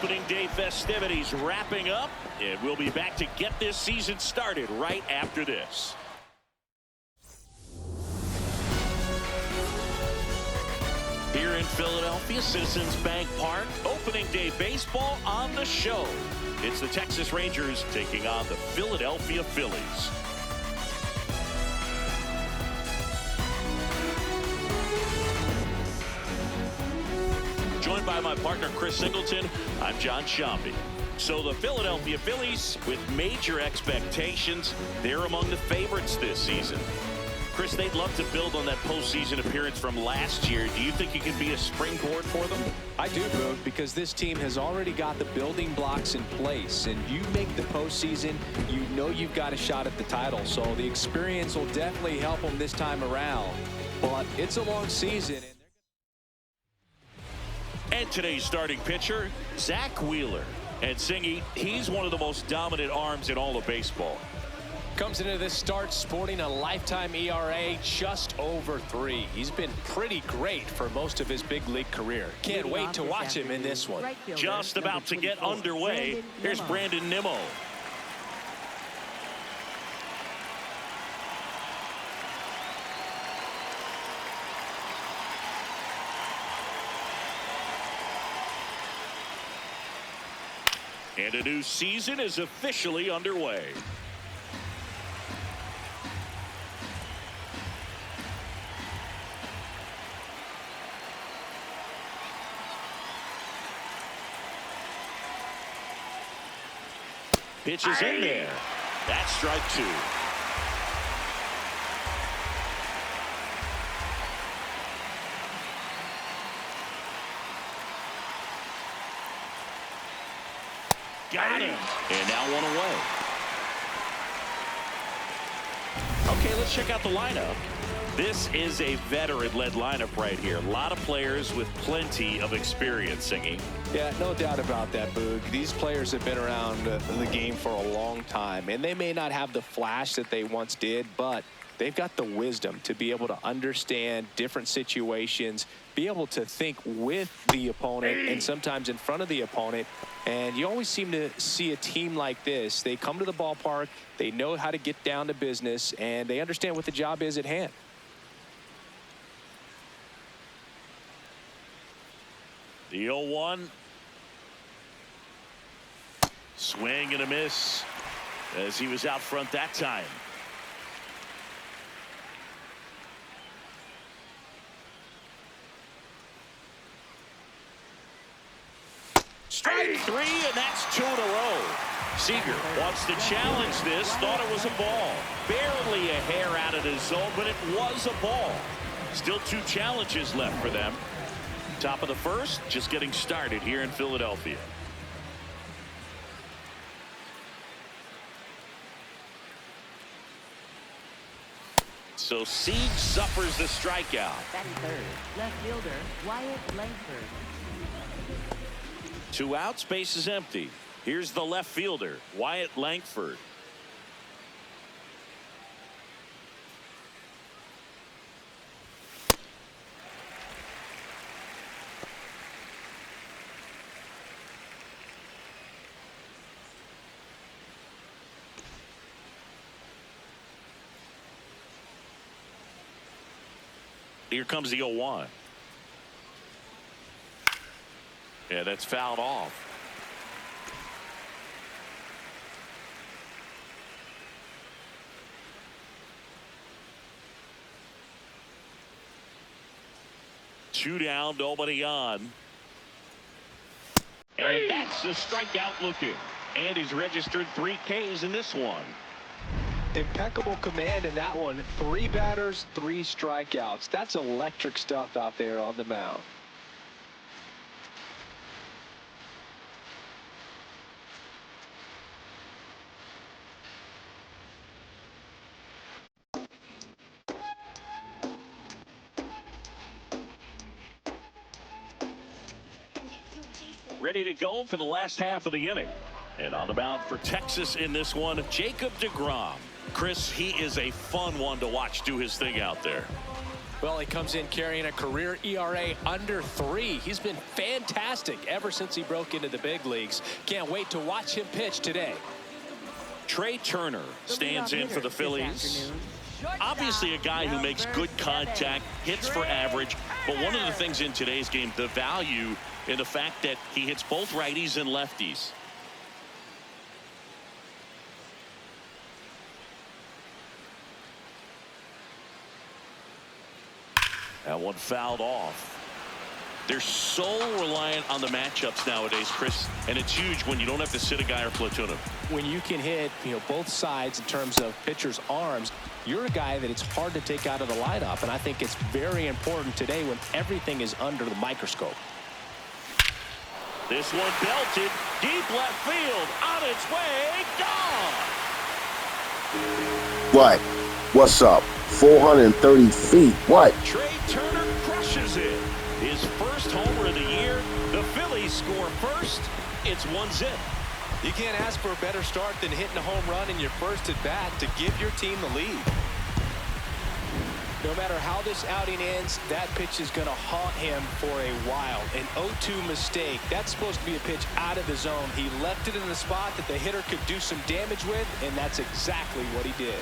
opening day festivities wrapping up, and we'll be back to get this season started right after this. Here in Philadelphia, Citizens Bank Park, opening day baseball on the show. It's the Texas Rangers taking on the Philadelphia Phillies. Joined by my partner, Chris Singleton, I'm John Shambi. So the Philadelphia Phillies, with major expectations, they're among the favorites this season. Chris, they'd love to build on that postseason appearance from last year. Do you think it could be a springboard for them? I do, Boog, because this team has already got the building blocks in place. And you make the postseason, you know you've got a shot at the title. So the experience will definitely help them this time around. But it's a long season. And today's starting pitcher, Zach Wheeler. And Singy, he's one of the most dominant arms in all of baseball. Comes into this start sporting a lifetime ERA just over 3. He's been pretty great for most of his big league career. Can't wait to watch him in this one. Just about to get underway. Here's Brandon Nimmo. And a new season is officially underway. Pitch is in there. That's strike 2. Got him. And now 1 away. Okay, let's check out the lineup. This is a veteran-led lineup right here. A lot of players with plenty of experience, Singy. Yeah, no doubt about that, Boog. These players have been around the game for a long time, and they may not have the flash that they once did, but they've got the wisdom to be able to understand different situations, be able to think with the opponent and sometimes in front of the opponent. And you always seem to see a team like this. They come to the ballpark, they know how to get down to business, and they understand what the job is at hand. The 0-1. Swing and a miss as he was out front that time. Strike 3, and that's 2 in a row. Seager wants to challenge this, thought it was a ball. Barely a hair out of the zone, but it was a ball. Still 2 challenges left for them. Top of the first, just getting started here in Philadelphia. So Sieg suffers the strikeout. Batting third, left fielder Wyatt Langford. 2 outs, base is empty. Here's the left fielder, Wyatt Langford. Here comes the 0-1. Yeah, that's fouled off. Two down, nobody on. And that's the strikeout looking. And he's registered 3 Ks in this one. Impeccable command in that one. 3 batters, 3 strikeouts. That's electric stuff out there on the mound. Ready to go for the last half of the inning. And on the mound for Texas in this one, Jacob deGrom. Chris, he is a fun one to watch do his thing out there. Well, he comes in carrying a career ERA under 3. He's been fantastic ever since he broke into the big leagues. Can't wait to watch him pitch today. Trey Turner stands in for the Phillies. Obviously a guy who makes good contact, hits for average, but one of the things in today's game, the value in the fact that he hits both righties and lefties. That one fouled off. They're so reliant on the matchups nowadays, Chris, and it's huge when you don't have to sit a guy or platoon him. When you can hit, both sides in terms of pitchers' arms, you're a guy that it's hard to take out of the lineup, and I think it's very important today when everything is under the microscope. This one belted deep left field, on its way, gone. What? What's up? 430 feet. What? Trey Turner crushes it. His first homer of the year. The Phillies score first. It's 1-0. You can't ask for a better start than hitting a home run in your first at bat to give your team the lead. No matter how this outing ends, that pitch is going to haunt him for a while. An 0-2 mistake. That's supposed to be a pitch out of the zone. He left it in the spot that the hitter could do some damage with, and that's exactly what he did.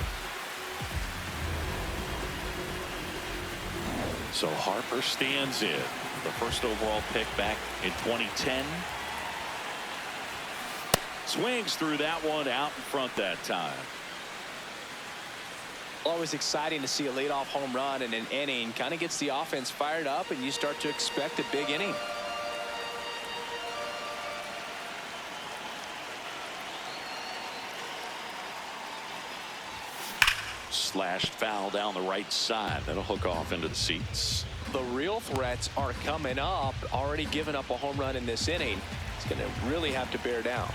So Harper stands in. The first overall pick back in 2010. Swings through that one out in front that time. Always exciting to see a leadoff home run in an inning. Kind of gets the offense fired up, and you start to expect a big inning. Slashed foul down the right side. That'll hook off into the seats. The real threats are coming up. Already given up a home run in this inning. It's going to really have to bear down.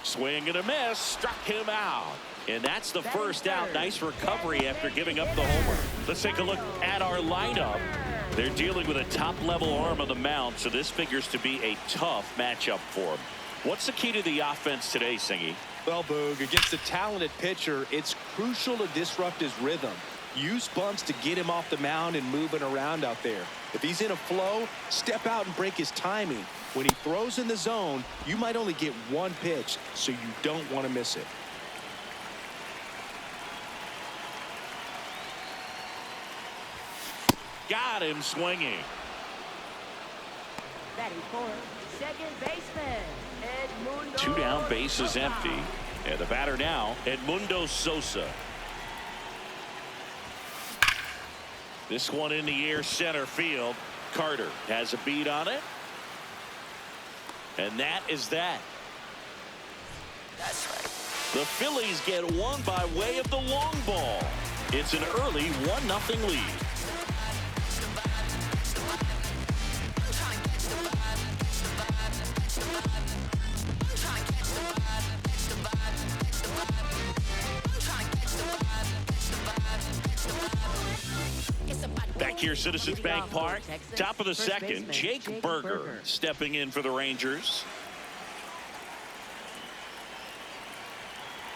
Swing and a miss. Struck him out. And that's the first out. Nice recovery after giving up the homer. Let's take a look at our lineup. They're dealing with a top-level arm on the mound, so this figures to be a tough matchup for him. What's the key to the offense today, Singy? Well, Boog, against a talented pitcher, it's crucial to disrupt his rhythm. Use bumps to get him off the mound and moving around out there. If he's in a flow, step out and break his timing. When he throws in the zone, you might only get one pitch, so you don't want to miss it. Got him swinging. Batting fourth, second baseman, Edmundo. 2 down, bases empty. And the batter now, Edmundo Sosa. This one in the air, center field. Carter has a beat on it. And that is that. That's right. The Phillies get one by way of the long ball. It's an early 1-0 lead. Back here, Citizens Bank Park, top of the second, Jake Berger stepping in for the Rangers.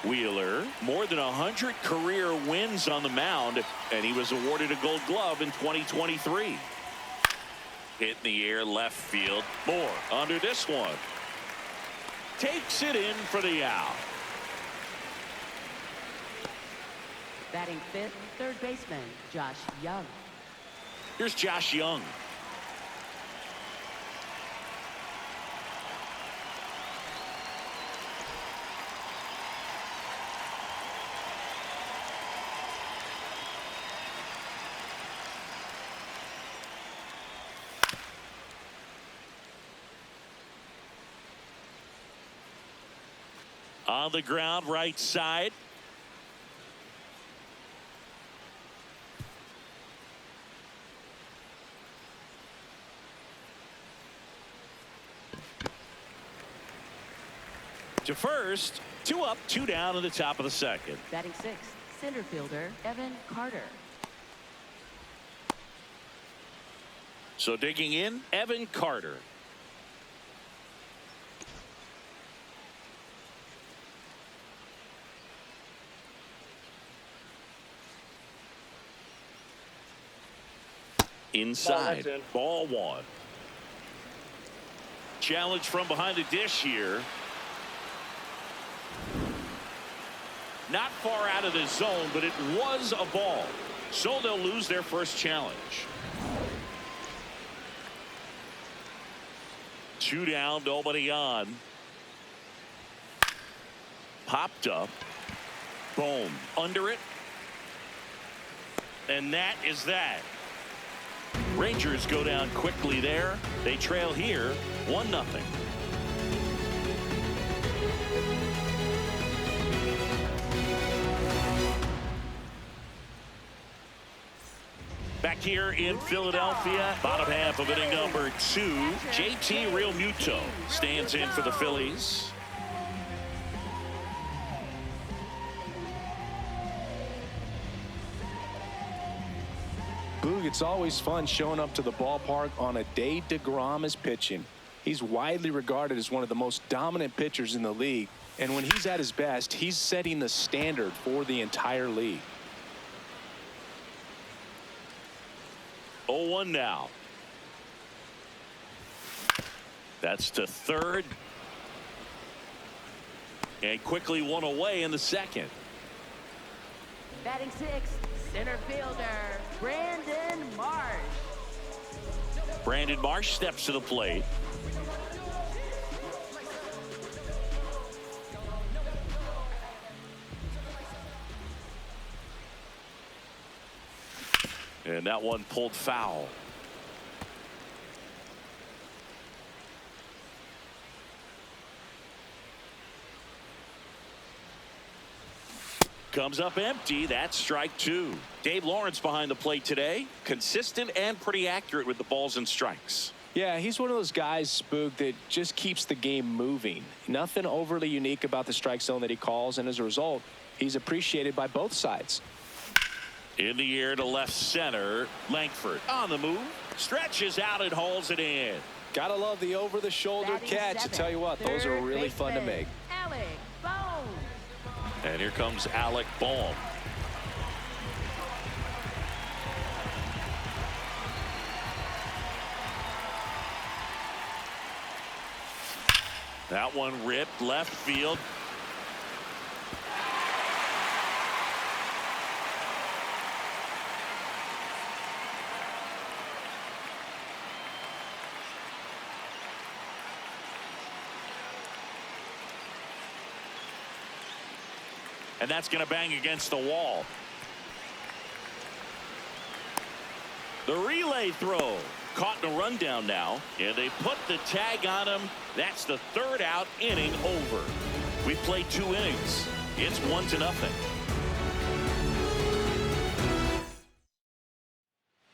Wheeler, more than 100 career wins on the mound, and he was awarded a Gold Glove in 2023. Hit in the air, left field. Moore under this one. Takes it in for the out. Batting fifth, third baseman, Josh Young. Here's Josh Young. On the ground, right side. To first, 2 up, 2 down in the top of the second. Batting sixth, center fielder, Evan Carter. So digging in, Evan Carter. inside. Ball one. Challenge from behind the dish here. Not far out of the zone, but it was a ball. So they'll lose their first challenge. 2 down, nobody on. Popped up. Boom. Under it. And that is that. Rangers go down quickly there. They trail here 1-0. Back here in Philadelphia, bottom half of inning number 2, JT Realmuto stands in for the Phillies. Boog, it's always fun showing up to the ballpark on a day DeGrom is pitching. He's widely regarded as one of the most dominant pitchers in the league, and when he's at his best, he's setting the standard for the entire league. 0-1 now. That's to third. And quickly one away in the second. Batting sixth, center fielder, Brandon Marsh. Brandon Marsh steps to the plate. And that one pulled foul. Comes up empty. That's strike 2. Dave Lawrence behind the plate today. Consistent and pretty accurate with the balls and strikes. Yeah, he's one of those guys, Boog, that just keeps the game moving. Nothing overly unique about the strike zone that he calls, and as a result, he's appreciated by both sides. In the air to left center. Langford on the move. Stretches out and hauls it in. Gotta love the over-the-shoulder catch. I tell you what, those are really fun to make. Alec Bohm. And here comes Alec Bohm. That one ripped left field. And that's going to bang against the wall. The relay throw. Caught in a rundown now. And they put the tag on him. That's the third out, inning over. We played 2 innings. It's 1-0.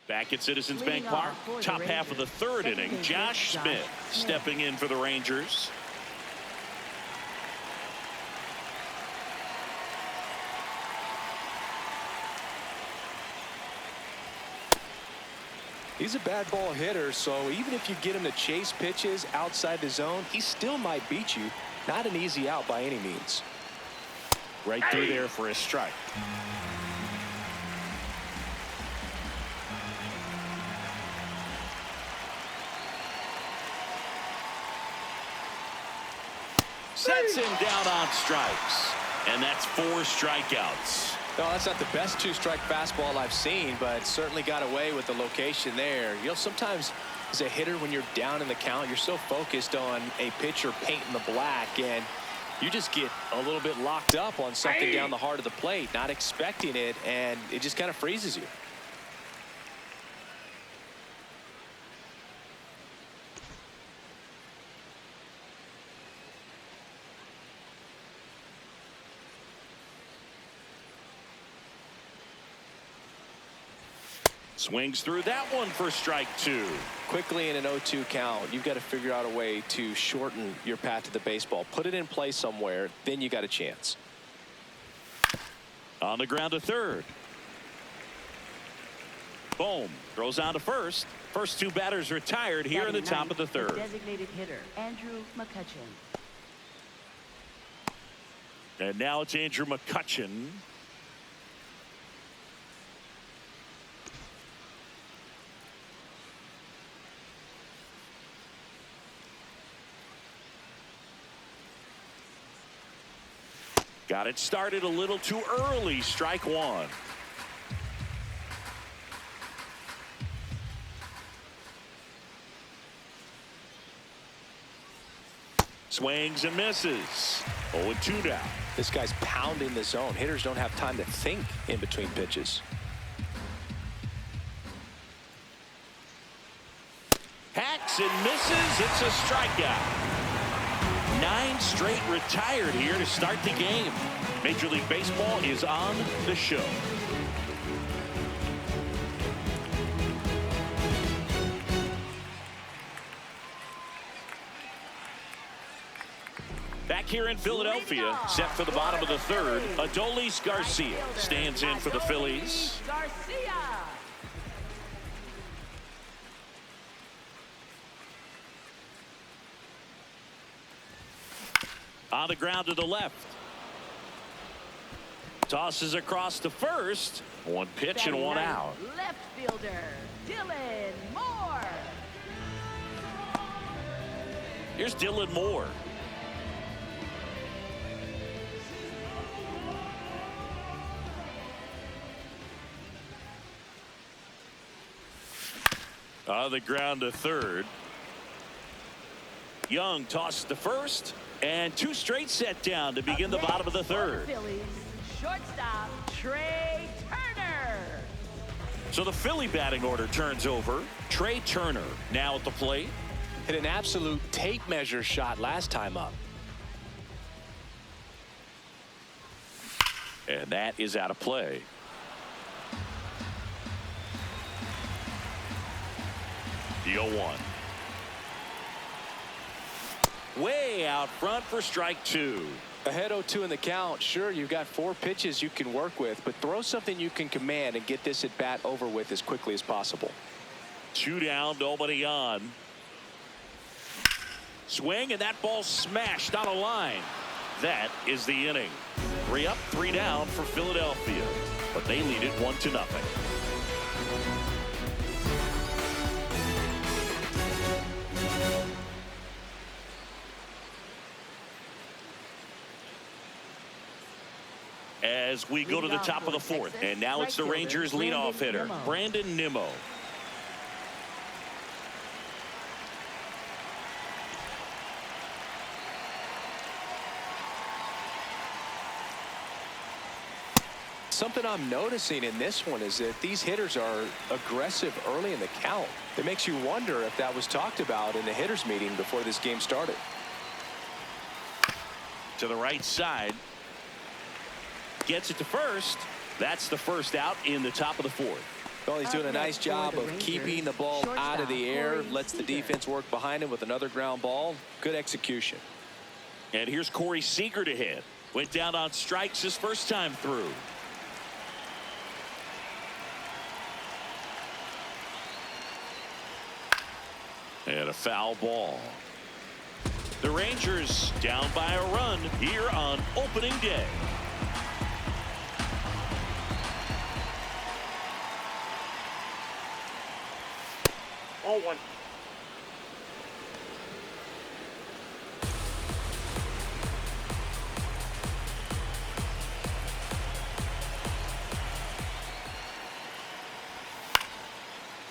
Back at Citizens Bank Park. Top half of the third inning. Josh Smith stepping in for the Rangers. He's a bad ball hitter, so even if you get him to chase pitches outside the zone, he still might beat you. Not an easy out by any means. Right through there for a strike. Sets him down on strikes. And that's 4 strikeouts. No, that's not the best 2-strike fastball I've seen, but certainly got away with the location there. You know, sometimes as a hitter, when you're down in the count, you're so focused on a pitcher painting the black, and you just get a little bit locked up on something down the heart of the plate, not expecting it, and it just kind of freezes you. Swings through that one for strike 2. Quickly in an 0-2 count, you've got to figure out a way to shorten your path to the baseball. Put it in play somewhere, then you got a chance. On the ground to third. Boom. Throws on to first. First 2 batters retired here in the top of the third. Designated hitter, Andrew McCutchen. And now it's Andrew McCutchen. Got it started a little too early. Strike one. Swings and misses. 0-2 down. This guy's pounding the zone. Hitters don't have time to think in between pitches. Hacks and misses. It's a strikeout. 9 straight retired here to start the game. Major League Baseball is on the show. Back here in Philadelphia, set for the bottom of the third, Adolis Garcia stands in for the Phillies. On the ground to the left. Tosses across to first. One pitch and one out. Left fielder, Dylan Moore. Here's Dylan Moore. On the ground to third. Young tosses to first. And 2 straight set down to begin the bottom of the third. Phillies, shortstop, Trey Turner. So the Philly batting order turns over. Trey Turner now at the plate. Hit an absolute tape measure shot last time up. And that is out of play. The 0-1. Way out front for strike 2. Ahead 0-2 in the count. Sure, you've got 4 pitches you can work with, but throw something you can command and get this at bat over with as quickly as possible. 2 down, nobody on. Swing, and that ball smashed on a line. That is the inning. 3 up, 3 down for Philadelphia, but they lead it 1-0. As we go to the top of the 4th, and now it's the Rangers leadoff hitter, Brandon Nimmo. Something I'm noticing in this one is that these hitters are aggressive early in the count. It makes you wonder if that was talked about in the hitters meeting before this game started. To the right side. Gets it to first. That's the first out in the top of the 4th. Well, he's doing a nice job of keeping the ball out of the air. Lets the defense work behind him with another ground ball. Good execution. And here's Corey Seager to hit. Went down on strikes his first time through. And a foul ball. The Rangers down by a run here on opening day. Oh, one.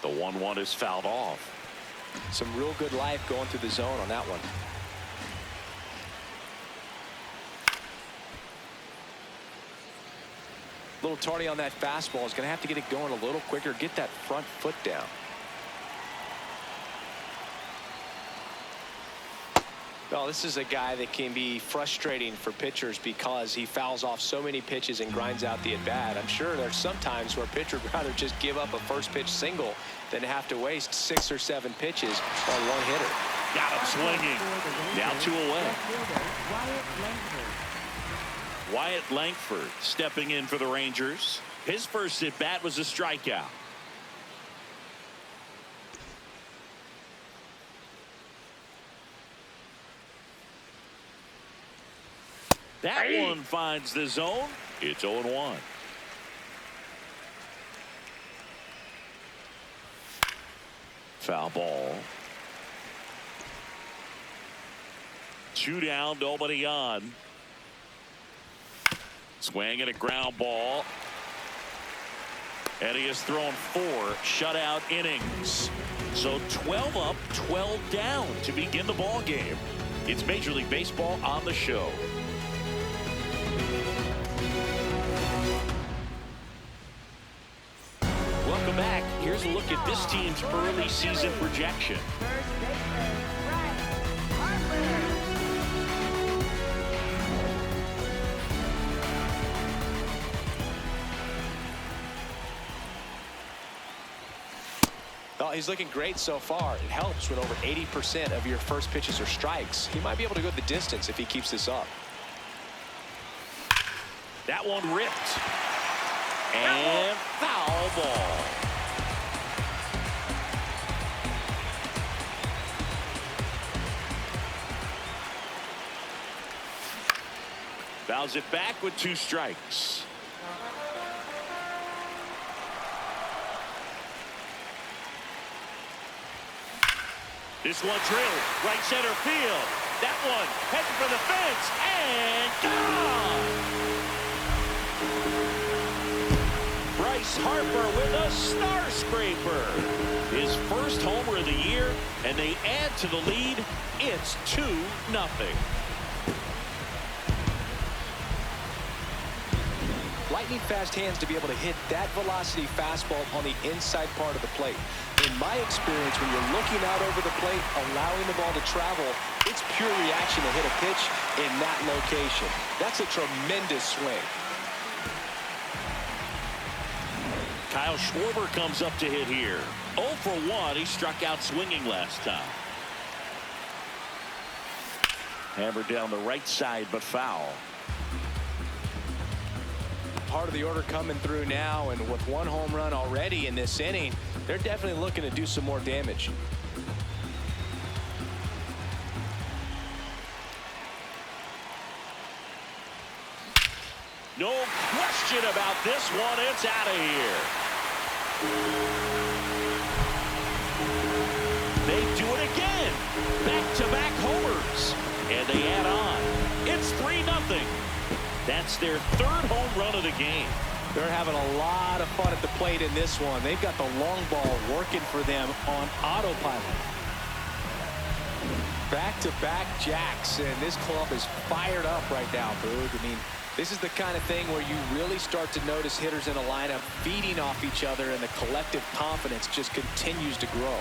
The 1-1 is fouled off. Some real good life going through the zone on that one. A little tardy on that fastball. Is going to have to get it going a little quicker. Get that front foot down. Well, this is a guy that can be frustrating for pitchers because he fouls off so many pitches and grinds out the at-bat. I'm sure there's some times where a pitcher would rather just give up a first pitch single than have to waste 6 or 7 pitches on one hitter. Got him swinging. Now 2 away. Wyatt Langford stepping in for the Rangers. His first at bat was a strikeout. That one finds the zone. It's 0-1. Foul ball. 2 down, nobody on. Swing and a ground ball. And he has thrown 4 shutout innings. So 12 up, 12 down to begin the ball game. It's Major League Baseball on the show. Welcome back. Here's a look at this team's early season projection. First baseman, Bryce Harper. Well, he's looking great so far. It helps when over 80% of your first pitches are strikes. He might be able to go the distance if he keeps this up. That one ripped. And foul ball. Fouls it back with 2 strikes. This one drilled right center field. That one heading for the fence and gone. Bryce Harper with a star scraper. His first homer of the year, and they add to the lead. It's 2-0. Lightning fast hands to be able to hit that velocity fastball on the inside part of the plate. In my experience, when you're looking out over the plate, allowing the ball to travel, it's pure reaction to hit a pitch in that location. That's a tremendous swing. Kyle Schwarber comes up to hit here. 0 for 1. He struck out swinging last time. Hammered down the right side, but foul. Part of the order coming through now, and with 1 home run already in this inning, they're definitely looking to do some more damage. No question about this one. It's out of here. They do it again. Back-to-back homers. And they add on. It's 3-0. That's their 3rd home run of the game. They're having a lot of fun at the plate in this one. They've got the long ball working for them on autopilot. Back-to-back jacks, and this club is fired up right now, Boog. I mean, this is the kind of thing where you really start to notice hitters in a lineup feeding off each other, and the collective confidence just continues to grow.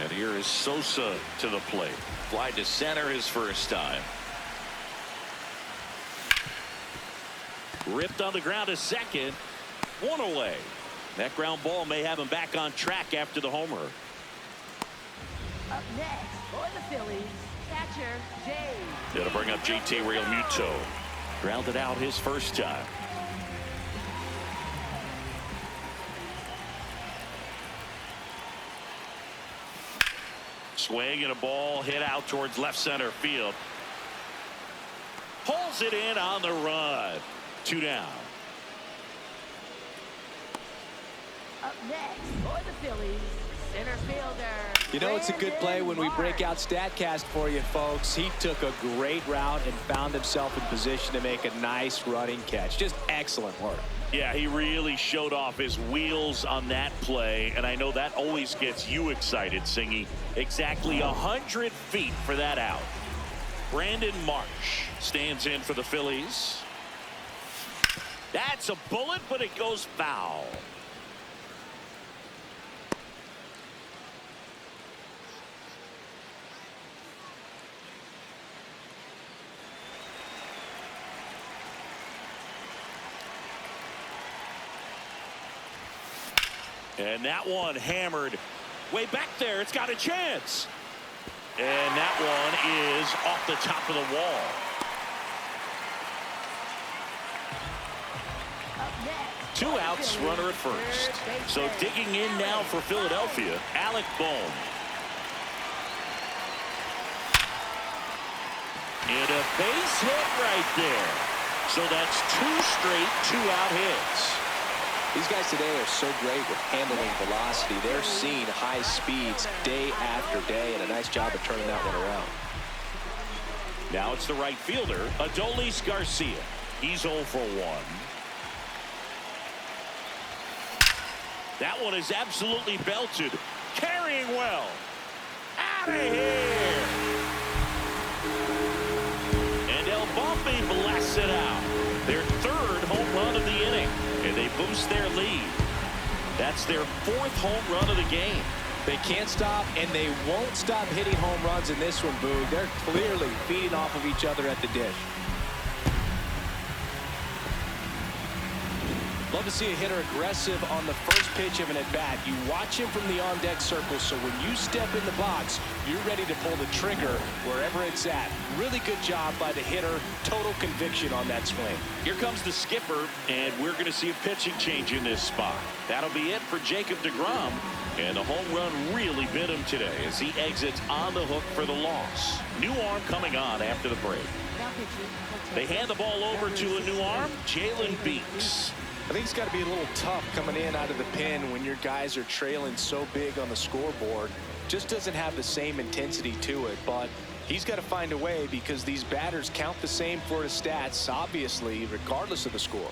And here is Sosa to the plate. Fly to center his first time. Ripped on the ground to second. 1 away. That ground ball may have him back on track after the homer. Up next for the Phillies, catcher Jay. It'll bring up JT Realmuto. Grounded out his first time. Swing and a ball hit out towards left center field. Pulls it in on the run. 2 down. Up next for the Phillies, center fielder. You know, it's a good play when we break out StatCast for you, folks. He took a great route and found himself in position to make a nice running catch. Just excellent work. Yeah, he really showed off his wheels on that play, and I know that always gets you excited, Singy. Exactly 100 feet for that out. Brandon Marsh stands in for the Phillies. That's a bullet, but it goes foul. And that one hammered way back there. It's got a chance. And that one is off the top of the wall. Two outs, runner at first. So digging in now for Philadelphia, Alec Bohm. And a base hit right there. So that's 2 straight 2-out hits. These guys today are so great with handling velocity. They're seeing high speeds day after day, and a nice job of turning that one around. Now it's the right fielder, Adolis Garcia. He's 0 for 1. That one is absolutely belted. Carrying well. Out of here. And El Bombi blasts it out. Their 3rd home run of the inning. And they boost their lead. That's their 4th home run of the game. They can't stop, and they won't stop hitting home runs in this one, Boog. They're clearly feeding off of each other at the dish. Love to see a hitter aggressive on the first pitch of an at-bat. You watch him from the on-deck circle, so when you step in the box, you're ready to pull the trigger wherever it's at. Really good job by the hitter. Total conviction on that swing. Here comes the skipper, and we're going to see a pitching change in this spot. That'll be it for Jacob deGrom, and the home run really bit him today as he exits on the hook for the loss. New arm coming on after the break. They hand the ball over to a new arm, Jalen Beeks. I think it's got to be a little tough coming in out of the pen when your guys are trailing so big on the scoreboard. Just doesn't have the same intensity to it, but he's got to find a way because these batters count the same for his stats, obviously, regardless of the score.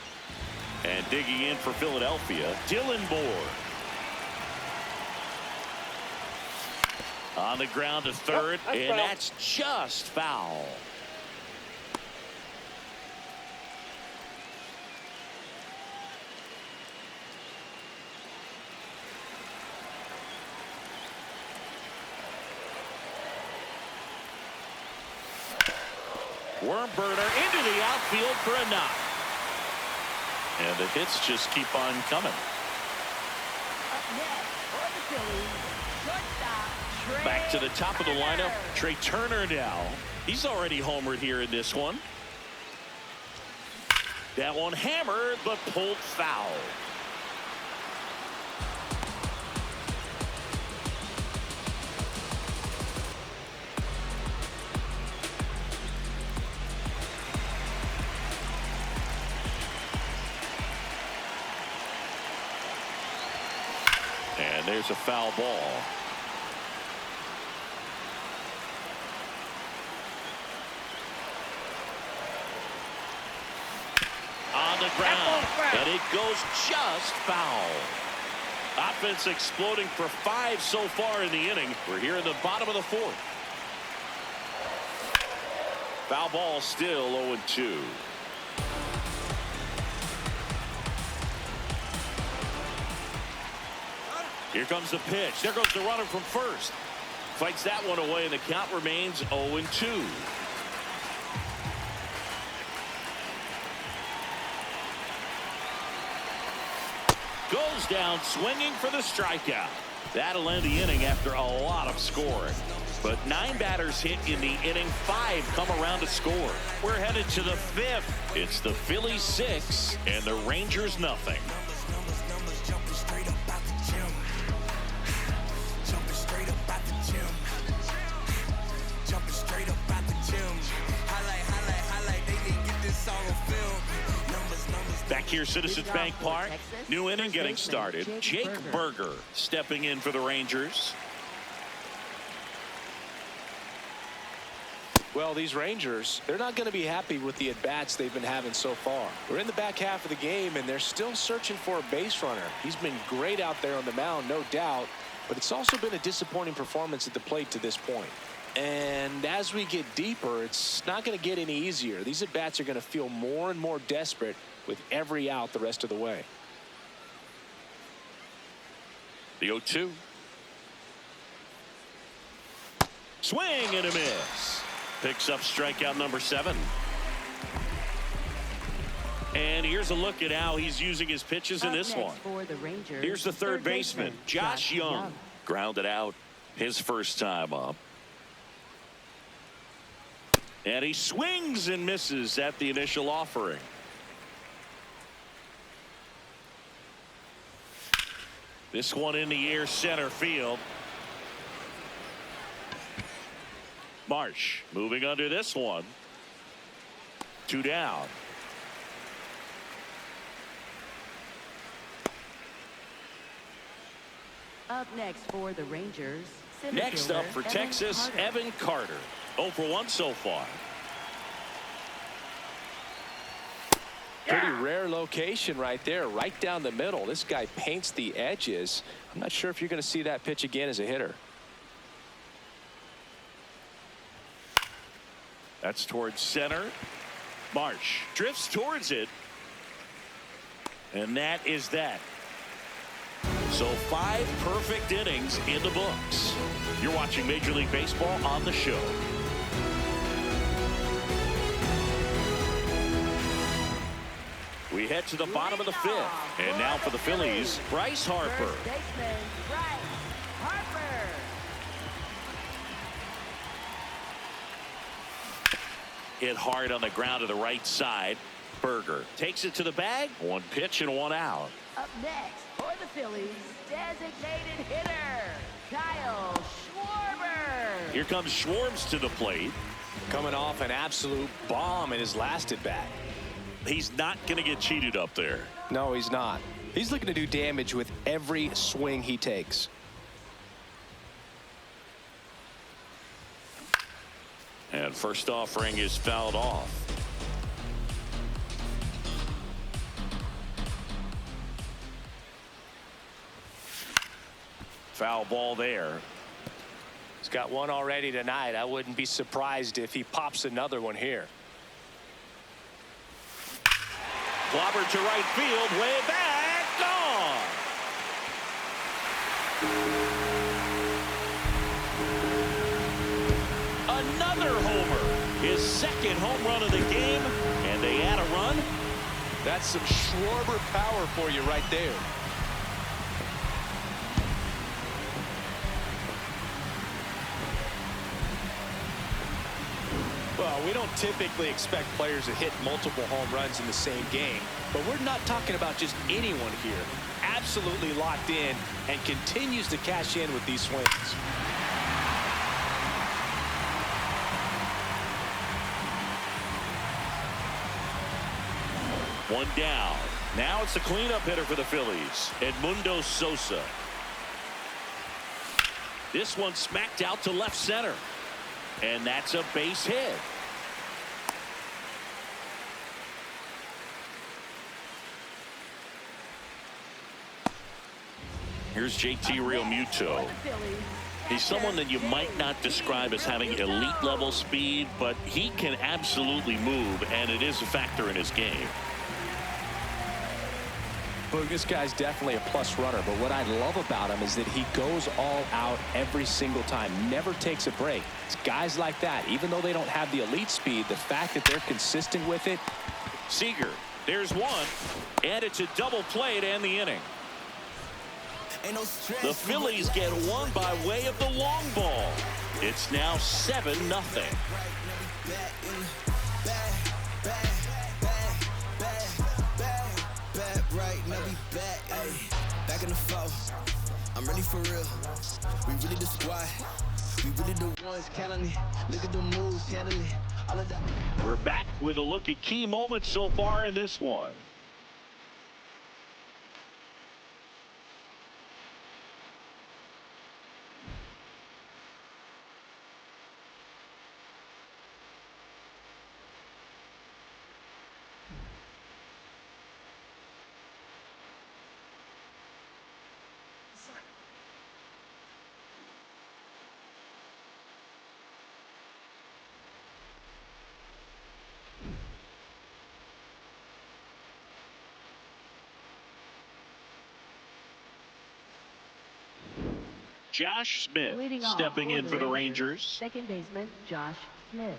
And digging in for Philadelphia, Dylan Moore. On the ground to third, and that's just foul. Worm burner into the outfield for a knock. And the hits just keep on coming. Up next for the Phillies, shortstop, Back to the top of the lineup, Trey Turner now. He's already homered here in this one. That one hammered, but pulled foul. And there's a foul ball. On the ground, and it goes just foul. Offense exploding for 5 so far in the inning. We're here in the bottom of the 4th. Foul ball still 0-2. Here comes the pitch. There goes the runner from first. Fights that one away, and the count remains 0-2. Goes down swinging for the strikeout. That'll end the inning after a lot of scoring. But 9 batters hit in the inning, 5 come around to score. We're headed to the 5th. It's the Phillies 6 and the Rangers nothing. Back here, Citizens Bank Park. New inning getting started. Jake Berger stepping in for the Rangers. Well, these Rangers, they're not going to be happy with the at-bats they've been having so far. We're in the back half of the game, and they're still searching for a base runner. He's been great out there on the mound, no doubt, but it's also been a disappointing performance at the plate to this point. And as we get deeper, it's not going to get any easier. These at-bats are going to feel more and more desperate with every out the rest of the way. The 0-2. Swing and a miss. Picks up strikeout number 7. And here's a look at how he's using his pitches in this one. Here's the third baseman, Josh Young. Grounded out his first time up. And he swings and misses at the initial offering. This one in the air, center field. Marsh moving under this one. 2 down. Up next for the Rangers. center Next up fielder, for Texas, Carter. Evan Carter. 0 for 1 so far. Pretty rare location right there, right down the middle. This guy paints the edges. I'm not sure if you're going to see that pitch again as a hitter. That's towards center. Marsh drifts towards it. And that is that. So 5 perfect innings in the books. You're watching Major League Baseball on the show. We head to the bottom of the 5th. And now for the Phillies, Bryce Harper. First baseman, Bryce Harper. Hit hard on the ground to the right side. Berger takes it to the bag. 1 pitch and 1 out. Up next for the Phillies, designated hitter, Kyle Schwarber. Here comes Schwartz to the plate. Coming off an absolute bomb in his last at bat. He's not going to get cheated up there. No, he's not. He's looking to do damage with every swing he takes. And first offering is fouled off. Foul ball there. He's got one already tonight. I wouldn't be surprised if he pops another one here. Clobbered to right field, way back, gone. Another homer, his 2nd home run of the game, and they add a run. That's some Schwarber power for you right there. Well, we don't typically expect players to hit multiple home runs in the same game, but we're not talking about just anyone here. Absolutely locked in and continues to cash in with these swings. One down. Now it's the cleanup hitter for the Phillies, Edmundo Sosa. This one smacked out to left center. And that's a base hit. Here's JT Realmuto. He's someone that you might not describe as having elite level speed, but he can absolutely move, and it is a factor in his game. Boog, this guy's definitely a plus runner, but what I love about him is that he goes all out every single time, never takes a break. It's guys like that, even though they don't have the elite speed, the fact that they're consistent with it. Seager, there's one, and it's a double play to end the inning. The Phillies get one by way of the long ball. It's now 7-0. Back in the fall, I'm ready for real. We really the squad. We really the ones counting it. Look at the moves, handling it. All of that. We're back with a look at key moments so far in this one. Josh Smith Leading off stepping in for the Rangers, Rangers. second Stepping in for the Rangers. Second baseman, Josh Smith.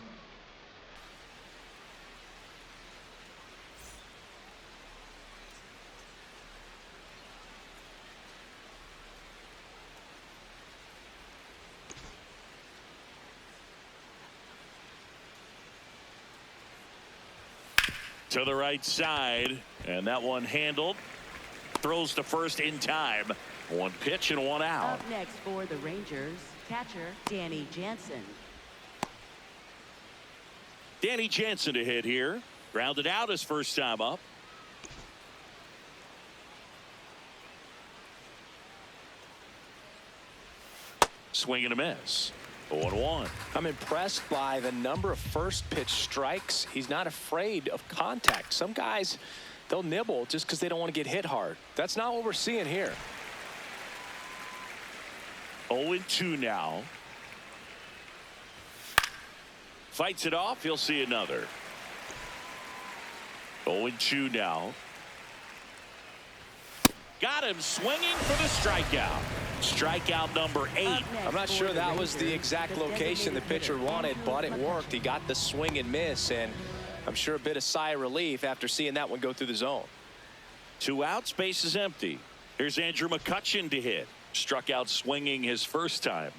To the right side, and that one handled. Throws to first in time. 1 pitch and 1 out. Up next for the Rangers, catcher Danny Jansen. Danny Jansen to hit here. Grounded out his first time up. Swing and a miss. 0-1. I'm impressed by the number of first pitch strikes. He's not afraid of contact. Some guys, they'll nibble just because they don't want to get hit hard. That's not what we're seeing here. 0-2 now. Fights it off. He'll see another. 0-2 now. Got him swinging for the strikeout. Strikeout number 8. I'm not sure that was the exact location the pitcher wanted, but it worked. He got the swing and miss, and I'm sure a bit of sigh of relief after seeing that one go through the zone. 2 outs, base is empty. Here's Andrew McCutchen to hit. Struck out swinging his first time.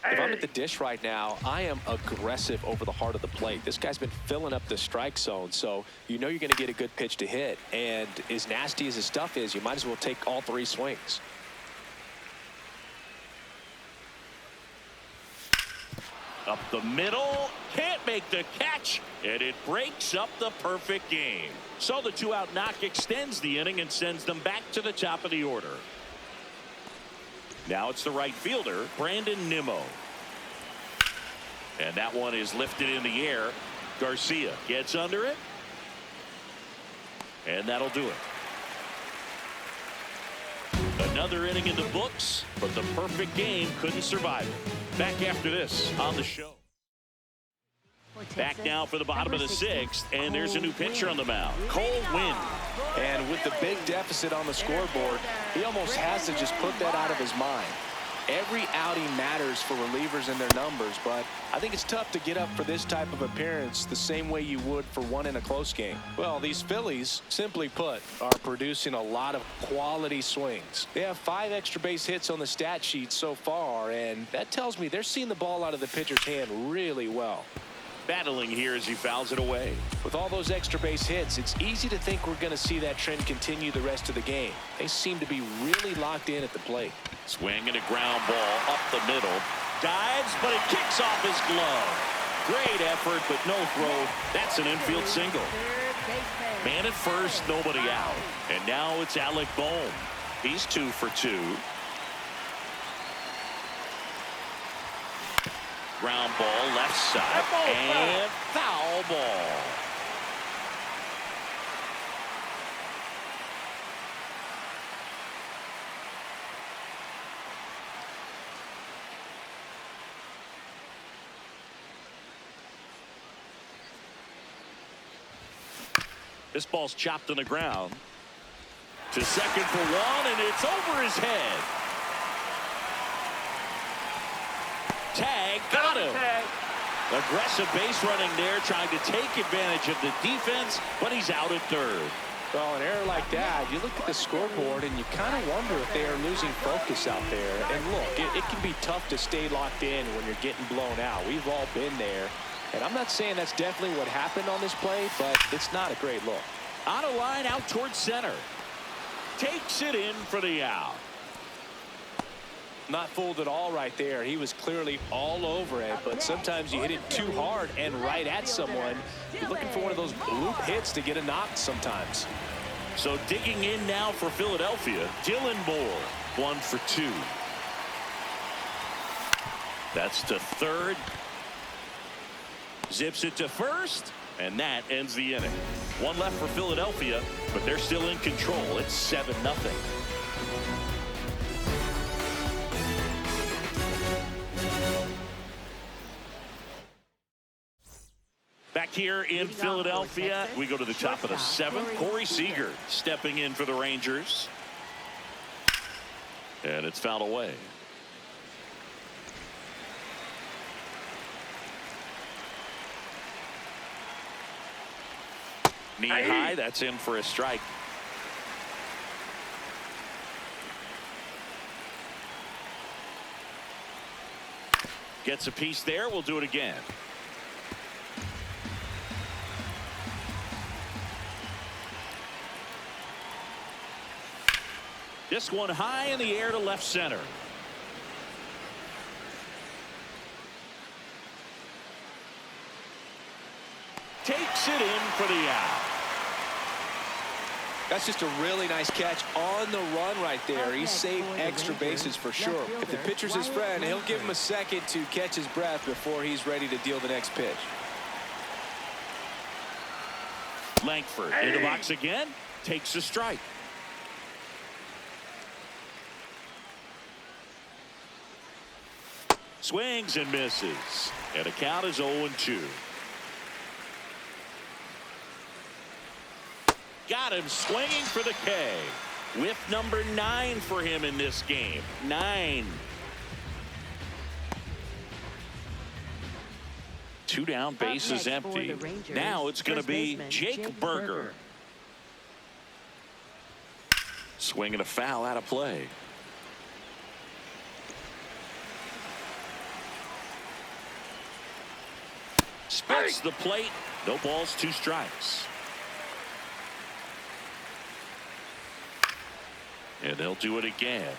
If I'm at the dish right now, I am aggressive over the heart of the plate. This guy's been filling up the strike zone, so you know you're going to get a good pitch to hit. And as nasty as his stuff is, you might as well take all 3 swings. Up the middle, can't make the catch, and it breaks up the perfect game. So the 2-out knock extends the inning and sends them back to the top of the order. Now it's the right fielder, Brandon Nimmo. And that one is lifted in the air. Garcia gets under it. And that'll do it. Another inning in the books, but the perfect game couldn't survive it. Back after this on the show. Back now for the bottom of the 6th, and there's a new pitcher on the mound, Cole Winn. And with the big deficit on the scoreboard, he almost has to just put that out of his mind. Every outing matters for relievers and their numbers, but I think it's tough to get up for this type of appearance the same way you would for one in a close game. Well, these Phillies, simply put, are producing a lot of quality swings. They have 5 extra base hits on the stat sheet so far, and that tells me they're seeing the ball out of the pitcher's hand really well. Battling here as he fouls it away. With all those extra base hits, it's easy to think we're going to see that trend continue the rest of the game. They seem to be really locked in at the plate. Swing and a ground ball up the middle. Dives, but it kicks off his glove. Great effort, but no throw. That's an infield single. Man at first, nobody out. And now it's Alec Bohm. He's 2 for 2. Ground ball left side and foul ball. This ball's chopped on the ground. To second for 1, and it's over his head. Tag, got him. Aggressive base running there, trying to take advantage of the defense, but he's out at third. Well, an error like that, you look at the scoreboard and you kind of wonder if they are losing focus out there. And look, it can be tough to stay locked in when you're getting blown out. We've all been there. And I'm not saying that's definitely what happened on this play, but it's not a great look. On a line out towards center. Takes it in for the out. Not fooled at all right there. He was clearly all over it, but sometimes you hit it too hard and right at someone. You're looking for one of those bloop hits to get a knock sometimes. So digging in now for Philadelphia, Dylan Moore, 1 for 2. That's to third. Zips it to first, and that ends the inning. 1 left for Philadelphia, but they're still in control. It's 7-0. Back here in Philadelphia, we go to the top of the 7th. Corey Seager stepping in for the Rangers. And it's fouled away. Knee high, that's in for a strike. Gets a piece there. We'll do it again. This one high in the air to left center. Takes it in for the out. That's just a really nice catch on the run right there. He saved extra bases for sure. If the pitcher's his friend, he'll give him a second to catch his breath before he's ready to deal the next pitch. Langford in the box again, takes a strike. Swings and misses, and the count is 0-2. Got him swinging for the K. Whiff number 9 for him in this game. 9. 2 down, base is empty. Now it's going to be Jake Berger. Swinging a foul out of play. Spits the plate. No balls, 2 strikes. And they'll do it again.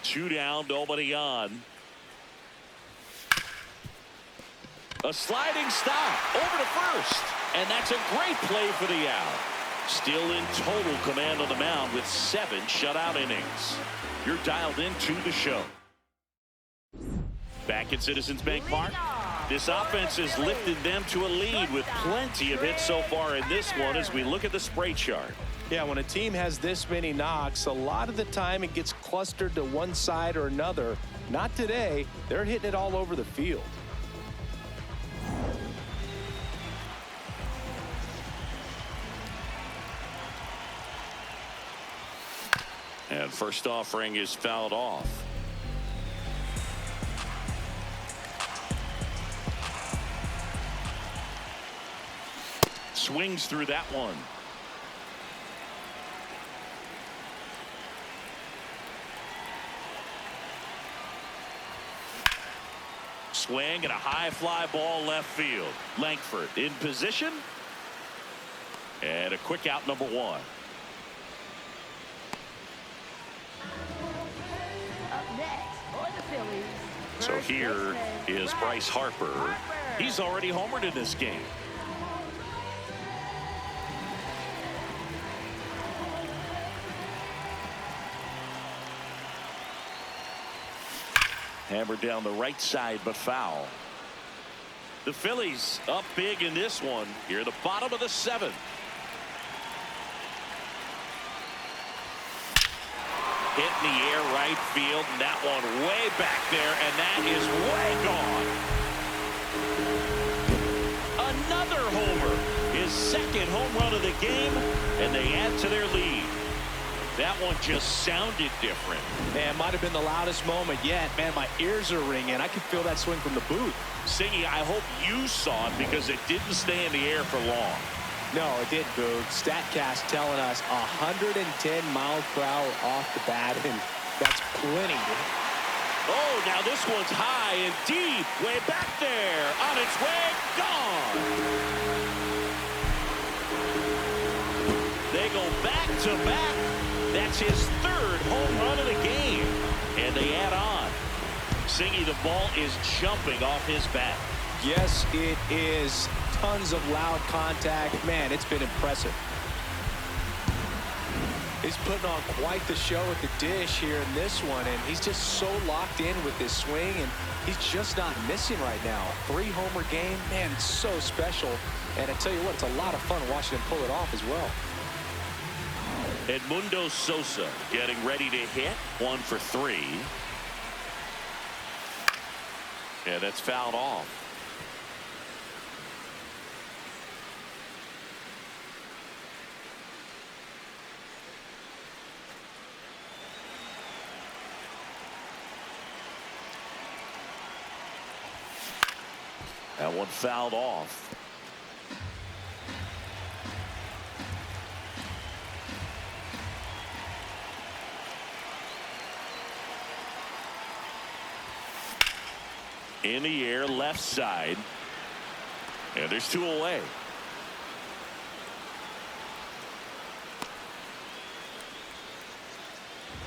2 down, nobody on. A sliding stop over to first. And that's a great play for the out. Still in total command on the mound with 7 shutout innings. You're dialed into the show. Back at Citizens Bank Park. This offense has lifted them to a lead with plenty of hits so far in this one as we look at the spray chart. Yeah, when a team has this many knocks, a lot of the time it gets clustered to one side or another. Not today. They're hitting it all over the field. And first offering is fouled off. Swings through that one. Swing and a high fly ball left field. Langford in position. And a quick out, number 1. Up next for the Phillies. So here is Bryce Harper. He's already homered in this game. Hammered down the right side, but foul. The Phillies up big in this one. Here at the bottom of the 7th. Hit in the air right field, and that one way back there, and that is way gone. Another homer. His 2nd home run of the game, and they add to their lead. That one just sounded different. Man, might have been the loudest moment yet. Man, my ears are ringing. I could feel that swing from the booth. Singy, I hope you saw it because it didn't stay in the air for long. No, it didn't, Boog. StatCast telling us 110 miles per hour off the bat, and that's plenty. Oh, now this one's high and deep, way back there, on its way, gone. They go back to back. That's his 3rd home run of the game, and they add on. Singy, the ball is jumping off his bat. Yes, it is. Tons of loud contact. Man, it's been impressive. He's putting on quite the show at the dish here in this one, and he's just so locked in with this swing, and he's just not missing right now. 3-homer game, man, it's so special. And I tell you what, it's a lot of fun watching him pull it off as well. Edmundo Sosa getting ready to hit. 1 for 3. And that's fouled off. That one fouled off. In the air, left side. And there's 2 away.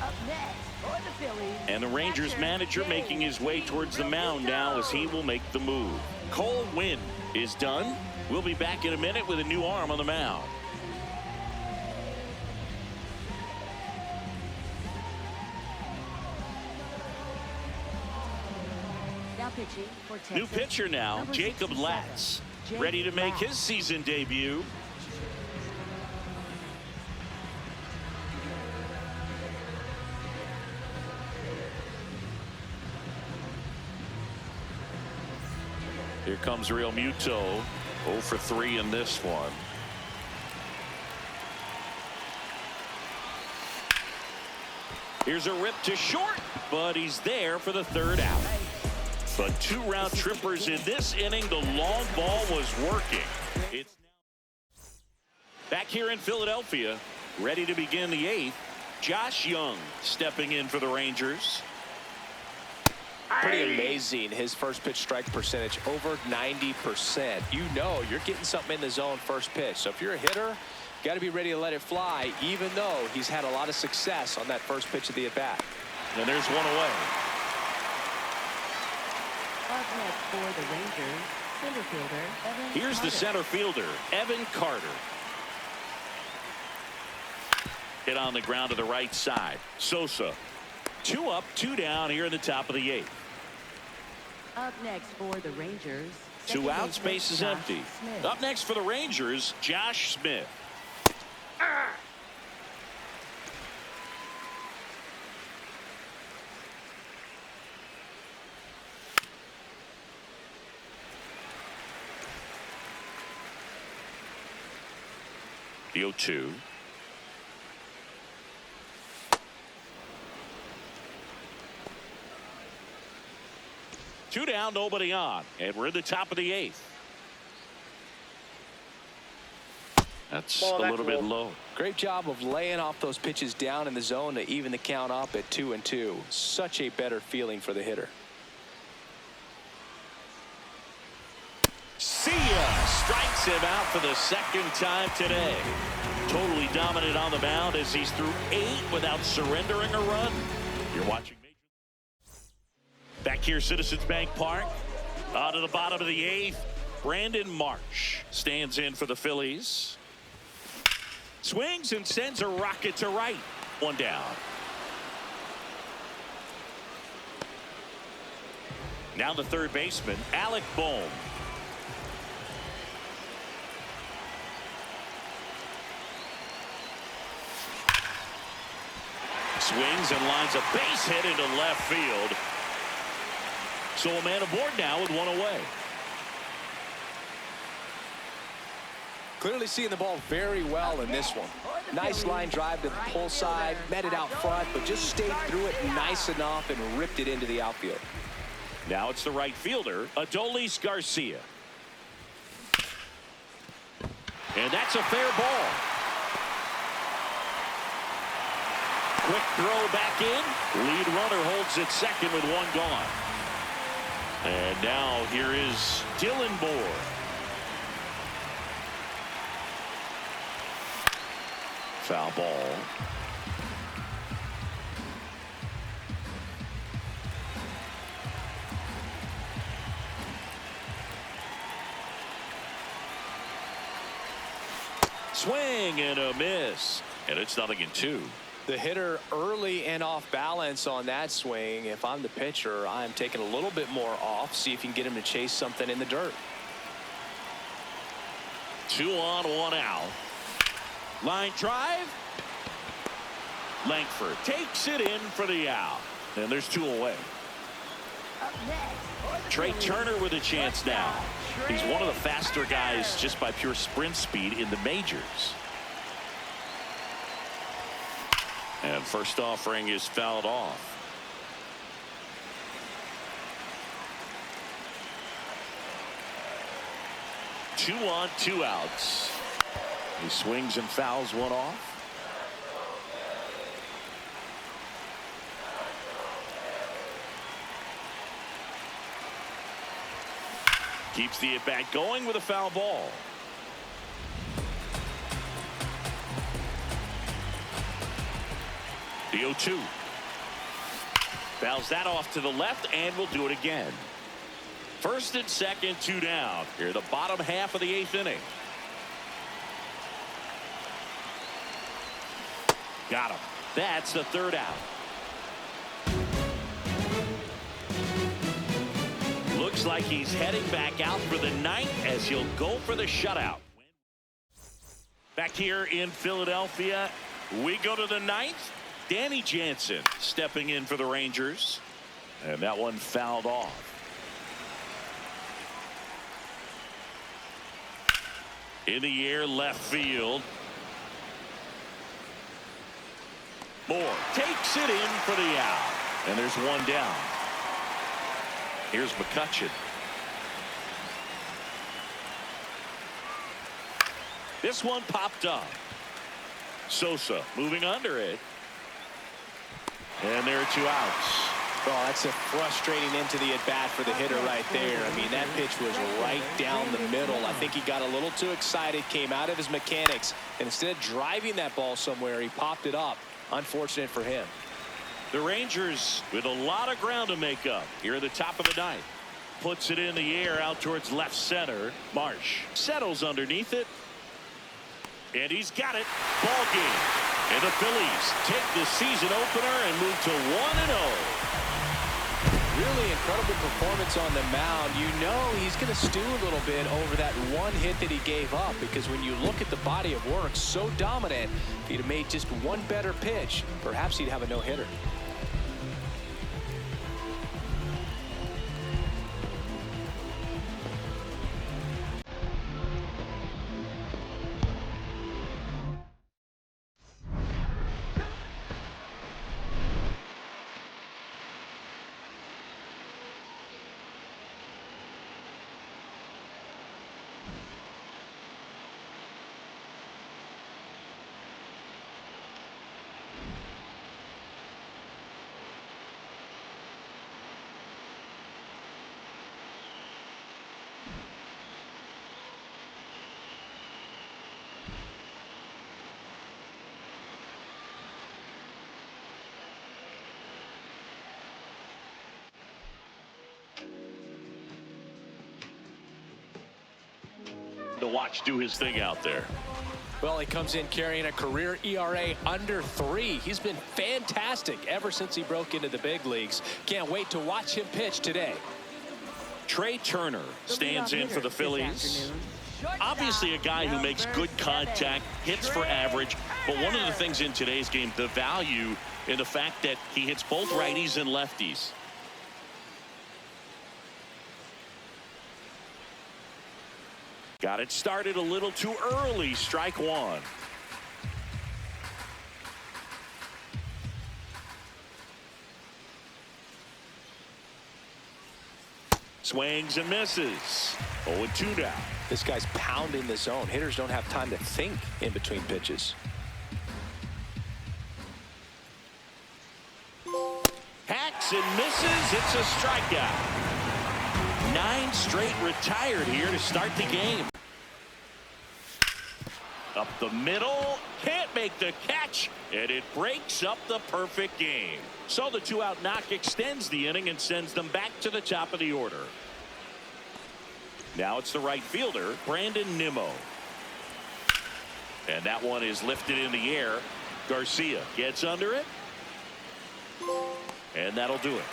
Up next For the Phillies. And the Rangers catcher, manager Jay making his way towards the mound now as he will make the move. Cole Winn is done. We'll be back in a minute with a new arm on the mound. Now pitching for Texas. New pitcher now, Number Jacob 67, Latz, Jake ready to make Latz. his season debut. Here comes Real Muto, 0 for 3 in this one. Here's a rip to short, but he's there for the third out. But 2 round trippers in this inning. The long ball was working. It's back here in Philadelphia, ready to begin the 8th. Josh Young stepping in for the Rangers. Pretty amazing. His first pitch strike percentage over 90%. You know you're getting something in the zone first pitch. So if you're a hitter, got to be ready to let it fly, even though he's had a lot of success on that first pitch of the at bat. And there's one away. Up next for the Rangers, center fielder Evan Here's the Carter. center fielder, Evan Carter. Hit on the ground to the right side. Sosa. 2 up, 2 down here in the top of the 8th. Up next for the Rangers. 2 second out, baseman space is Josh empty. Smith. Up next for the Rangers, Josh Smith. The 0-2. Two down, nobody on, and we're in the top of the 8th. That's a little bit low. Great job of laying off those pitches down in the zone to even the count up at 2-2. Such a better feeling for the hitter. See ya! Strikes him out for the second time today. Totally dominant on the mound as he's through 8 without surrendering a run. You're watching Major. Back here, Citizens Bank Park. To the bottom of the 8th. Brandon Marsh stands in for the Phillies. Swings and sends a rocket to right. 1 down. Now the third baseman, Alec Bohm. Swings and lines a base hit into left field. So a man aboard now with 1 away. Clearly seeing the ball very well in this one. Nice line drive to the pull side, met it out front, but just stayed through it nice enough and ripped it into the outfield. Now it's the right fielder, Adolis Garcia. And that's a fair ball. Quick throw back in. Lead runner holds it second with 1 gone. And now here is Dylan Moore. Foul ball. Swing and a miss. And it's 0-2. The hitter early and off balance on that swing. If I'm the pitcher, I'm taking a little bit more off, see if you can get him to chase something in the dirt. 2 on, 1 out. Line drive. Langford takes it in for the out. And there's 2 away. Up next, Trey Turner with a chance now. He's one of the faster guys just by pure sprint speed in the majors. And first offering is fouled off. Two on, 2 outs. He swings and fouls 1 off. Keeps the at-bat going with a foul ball. The 0-2. Fouls that off to the left, and we'll do it again. First and second, 2 down. Here the bottom half of the 8th inning. Got him. That's the 3rd out. Looks like he's heading back out for the 9th as he'll go for the shutout. Back here in Philadelphia, we go to the 9th. Danny Jansen stepping in for the Rangers. And that one fouled off. In the air, left field. Moore takes it in for the out. And there's one down. Here's McCutchen. This one popped up. Sosa moving under it. And there are 2 outs. Oh, that's a frustrating end to the at-bat for the hitter right there. I mean, that pitch was right down the middle. I think he got a little too excited, came out of his mechanics, and instead of driving that ball somewhere, he popped it up. Unfortunate for him. The Rangers with a lot of ground to make up here at the top of the 9th. Puts it in the air out towards left center. Marsh settles underneath it. And he's got it. Ball game. And the Phillies take the season opener and move to 1-0. Really incredible performance on the mound. You know he's going to stew a little bit over that one hit that he gave up, because when you look at the body of work, so dominant, if he'd have made just one better pitch, perhaps he'd have a no-hitter. To watch do his thing out there. Well, he comes in carrying a career ERA under 3. He's been fantastic ever since he broke into the big leagues. Can't wait to watch him pitch today. Trey Turner stands in for the Phillies. Obviously a guy who makes good contact, hits for average, but one of the things in today's game, the value in the fact that he hits both righties and lefties. Got it started a little too early. Strike 1. Swings and misses. 0-2 now. This guy's pounding the zone. Hitters don't have time to think in between pitches. Hacks and misses. It's a strikeout. 9 straight retired here to start the game. Up the middle, can't make the catch, and it breaks up the perfect game. So the 2-out knock extends the inning and sends them back to the top of the order. Now it's the right fielder, Brandon Nimmo. And that one is lifted in the air. Garcia gets under it. And that'll do it.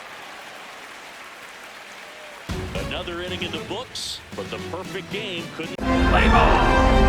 Another inning in the books, but the perfect game couldn't play ball.